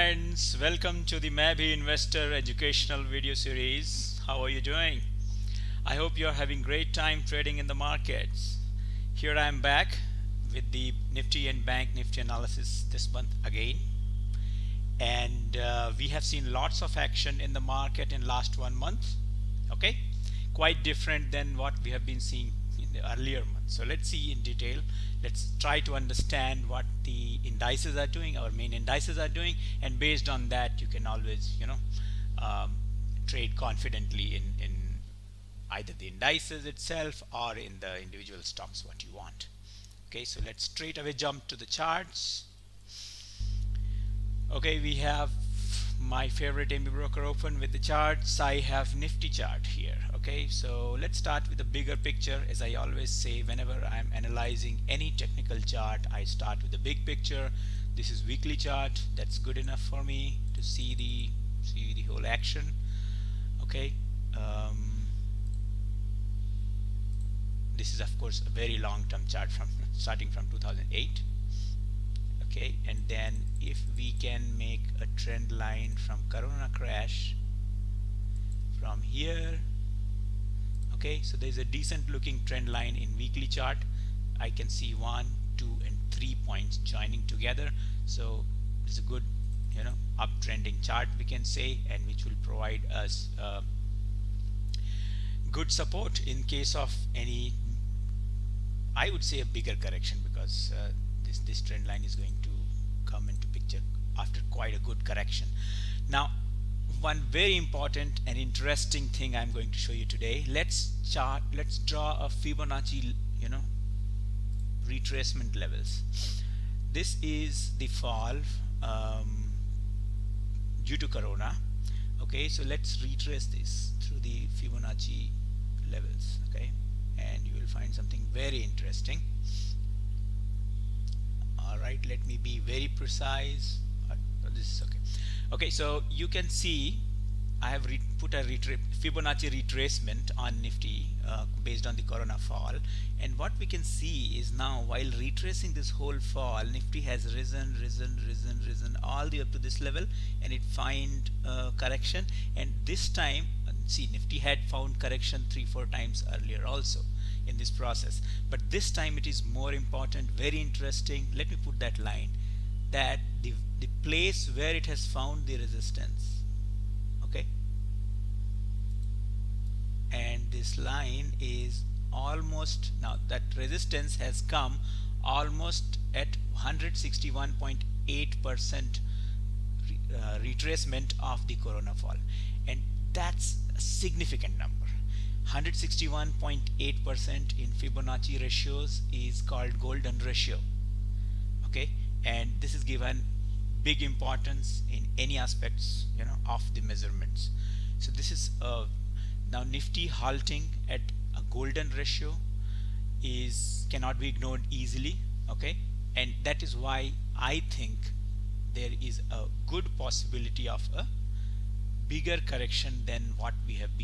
friends, welcome to the Maybe Investor educational video series. How are you doing? I hope you're having great time trading in the markets. Here I am back with the Nifty and Bank Nifty analysis this month again. And we have seen lots of action in the market in last 1 month. Okay, quite different than what we have been seeing in the earlier months. So let's see in detail. Let's try to understand what the indices are doing, our main indices are doing, and based on that, you can always, trade confidently in either the indices itself or in the individual stocks what you want. Okay, so let's straight away jump to the charts. Okay, we have my favorite MB broker open with the charts. I have Nifty chart here. Okay, so let's start with the bigger picture. As I always say, whenever I'm analyzing any technical chart, I start with the big picture. This is weekly chart. That's good enough for me to see the whole action. Okay, this is of course a very long-term chart from starting from 2008. Okay, and then if we can make a trend line from Corona crash from here. Okay, so there's a decent looking trend line in weekly chart. I can see 1, 2 and 3 points joining together, so it's a good uptrending chart we can say, and which will provide us good support in case of any, I would say, a bigger correction, because this trend line is going to come into picture after quite a good correction. Now, one very important and interesting thing I'm going to show you today. Let's draw a Fibonacci retracement levels. This is the fall due to Corona. Okay, so let's retrace this through the Fibonacci levels. Okay, and you will find something very interesting. Alright, let me be very precise. This is okay. Okay, so you can see I have put a Fibonacci retracement on Nifty based on the Corona fall, and what we can see is now, while retracing this whole fall, Nifty has risen all the way up to this level, and it find correction. And this time, see, Nifty had found correction 3-4 times earlier also in this process, but this time it is more important, very interesting. Let me put that line, that the place where it has found the resistance. Okay, and this line is almost, now that resistance has come almost at 161.8% retracement of the Corona fall, and that's a significant number. 161.8% in Fibonacci ratios is called golden ratio. Okay, and this is given big importance in any aspects of the measurements. So this is now Nifty halting at a golden ratio cannot be ignored easily. Okay, and that is why I think there is a good possibility of a bigger correction than what we have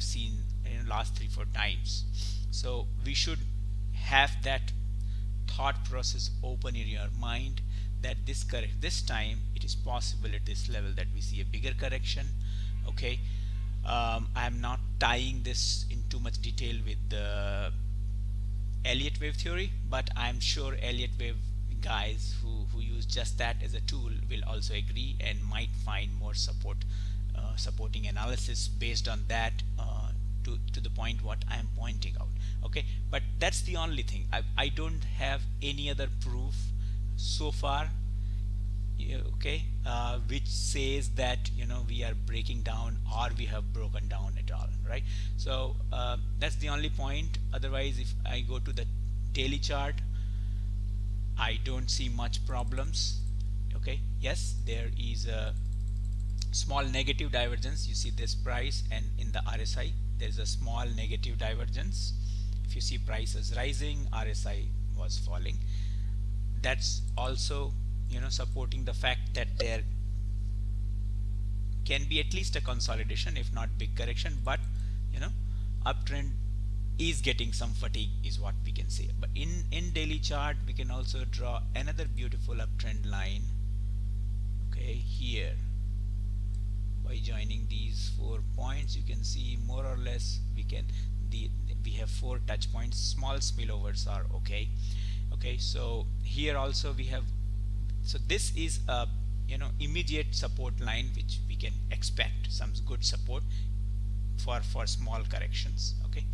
seen in the last 3-4 times. So we should have that thought process open in your mind, that this time it is possible at this level that we see a bigger correction. Okay, I am not tying this in too much detail with the Elliott wave theory, but I am sure Elliott wave guys who use just that as a tool will also agree and might find more supporting analysis based on that to the point what I am pointing out. Okay, but that's the only thing. I don't have any other proof so far, okay, which says that we are breaking down or we have broken down at all, right? So that's the only point. Otherwise, if I go to the daily chart, I don't see much problems. Okay, yes, there is a small negative divergence. You see this price, and in the RSI there's a small negative divergence. If you see prices rising, RSI was falling. That's also supporting the fact that there can be at least a consolidation, if not big correction, but uptrend is getting some fatigue is what we can say. But in daily chart we can also draw another beautiful uptrend line. Okay, Okay, here by joining these 4 points you can see more or less we have 4 touch points. Small spillovers are okay. Okay, so here also we have, so this is a immediate support line which we can expect some good support for small corrections. Okay.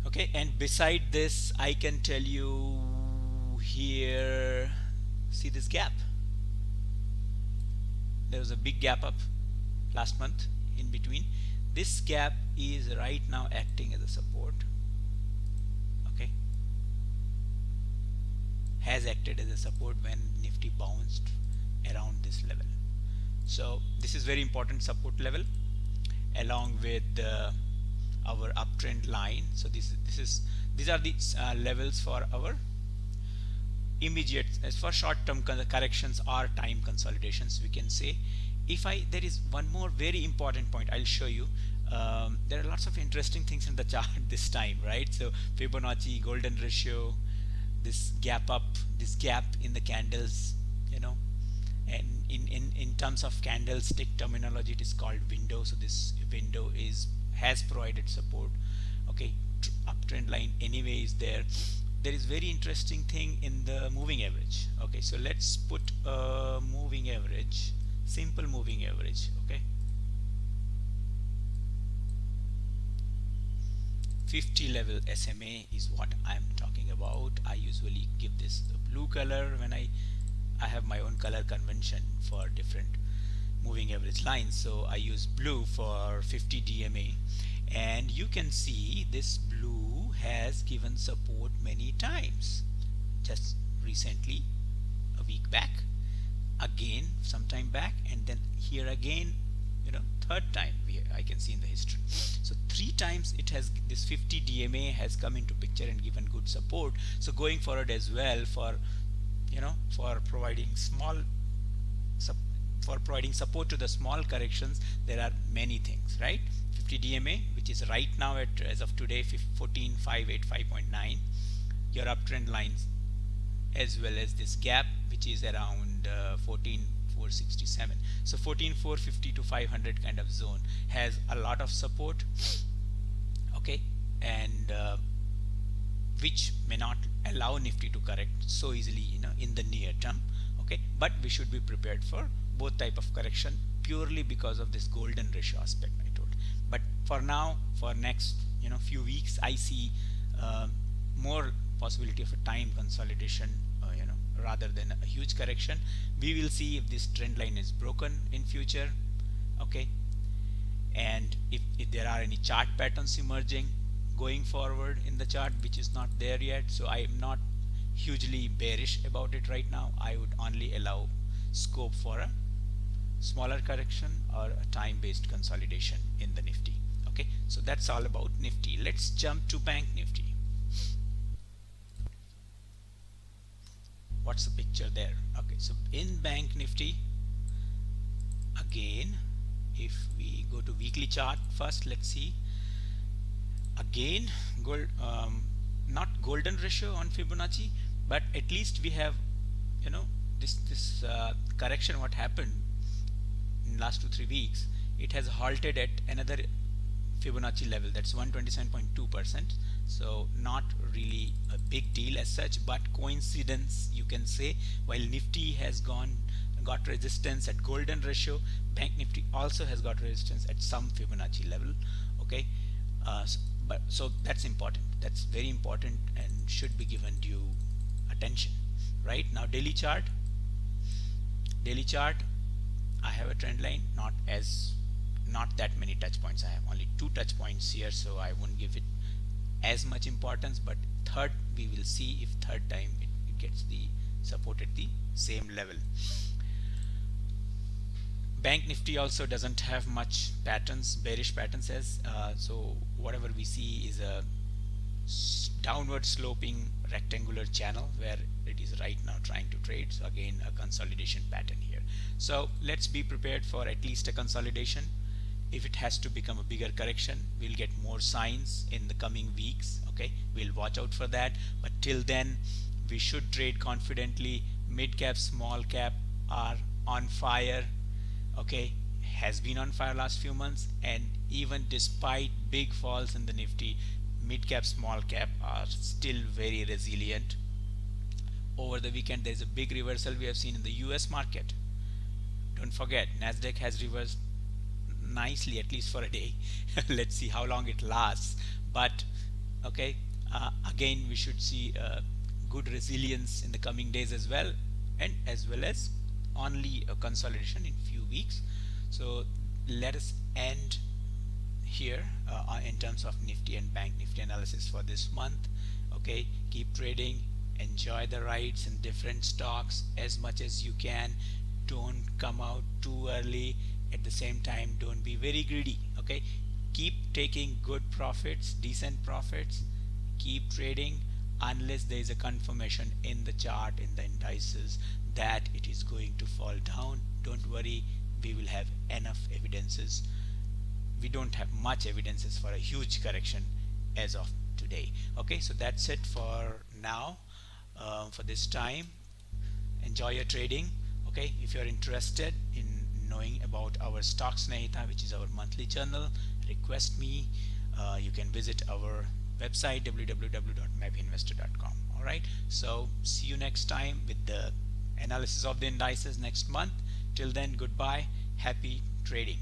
Okay, and beside this I can tell you here, see this gap, there was a big gap up last month in between. This gap is right now acting as a support. Okay, has acted as a support when Nifty bounced around this level. So this is very important support level along with our uptrend line. So these are the levels for our immediate, as for short-term corrections or time consolidations, we can say. There is one more very important point I'll show you. There are lots of interesting things in the chart this time, right? So Fibonacci, golden ratio, this gap up, this gap in the candles, and in terms of candlestick terminology it is called window. So this window has provided support. Okay, uptrend line anyway is there. There is very interesting thing in the moving average. Okay, so let's put a moving average, simple moving average. Okay, 50 level SMA is what I'm talking about. I usually give this the blue color when I have my own color convention for different moving average lines. So I use blue for 50 DMA, and you can see this blue has given support many times. Just recently, a week back, again sometime back, and then here again, third time I can see in the history. So 3 times it has, this 50 DMA has come into picture and given good support. So going forward as well, for providing support to the small corrections, there are many things, right? 50 DMA, which is right now at, as of today, 14585.9, your uptrend lines, as well as this gap which is around 14467. So 14450 to 500 kind of zone has a lot of support. Okay, and which may not allow Nifty to correct so easily in the near term. Okay, but we should be prepared for both type of correction purely because of this golden ratio aspect I told. But for now, for next few weeks, I see more possibility of a time consolidation, rather than a huge correction. We will see if this trend line is broken in future. Okay, and if there are any chart patterns emerging going forward in the chart which is not there yet. So I am not hugely bearish about it right now. I would only allow scope for a smaller correction or a time-based consolidation in the Nifty. Okay, so that's all about Nifty. Let's jump to Bank Nifty. What's the picture there? Okay, so in Bank Nifty, again, if we go to weekly chart first, let's see. Again, not golden ratio on Fibonacci, but at least we have this correction what happened in last 2-3 weeks. It has halted at another Fibonacci level, that's 127.2%. so not really a big deal as such, but coincidence you can say. While Nifty has got resistance at golden ratio, Bank Nifty also has got resistance at some Fibonacci level. Okay, so that's important, that's very important and should be given due attention. Right now, daily chart, I have a trend line, not that many touch points. I have only 2 touch points here, so I won't give it as much importance. But third, we will see if third time it gets the support at the same level. Bank Nifty also doesn't have much patterns, bearish patterns, so whatever we see is a downward sloping rectangular channel where it is right now trying to trade. So again, a consolidation pattern here. So let's be prepared for at least a consolidation. If it has to become a bigger correction, we'll get more signs in the coming weeks. Okay, we'll watch out for that, but till then we should trade confidently. Mid cap, small cap are on fire. Okay, has been on fire last few months, and even despite big falls in the Nifty, mid cap, small cap are still very resilient. Over the weekend, there's a big reversal we have seen in the US market. Don't forget, Nasdaq has reversed nicely, at least for a day. Let's see how long it lasts. But okay, again, we should see good resilience in the coming days as well, and as well as only a consolidation in few weeks. So let us end here in terms of Nifty and Bank Nifty analysis for this month. Okay, keep trading, enjoy the rides in different stocks as much as you can. Don't come out too early. At the same time, don't be very greedy. Okay, keep taking good profits, decent profits. Keep trading unless there is a confirmation in the chart, in the indices, that it is going to fall down. Don't worry, we will have enough evidences. We don't have much evidences for a huge correction as of today. Okay, so that's it for now, for this time. Enjoy your trading. Okay, if you're interested in knowing about our Stock Snehita, which is our monthly journal, request me. You can visit our website www.mapinvestor.com. All right, so see you next time with the analysis of the indices next month. Till then, goodbye, happy trading.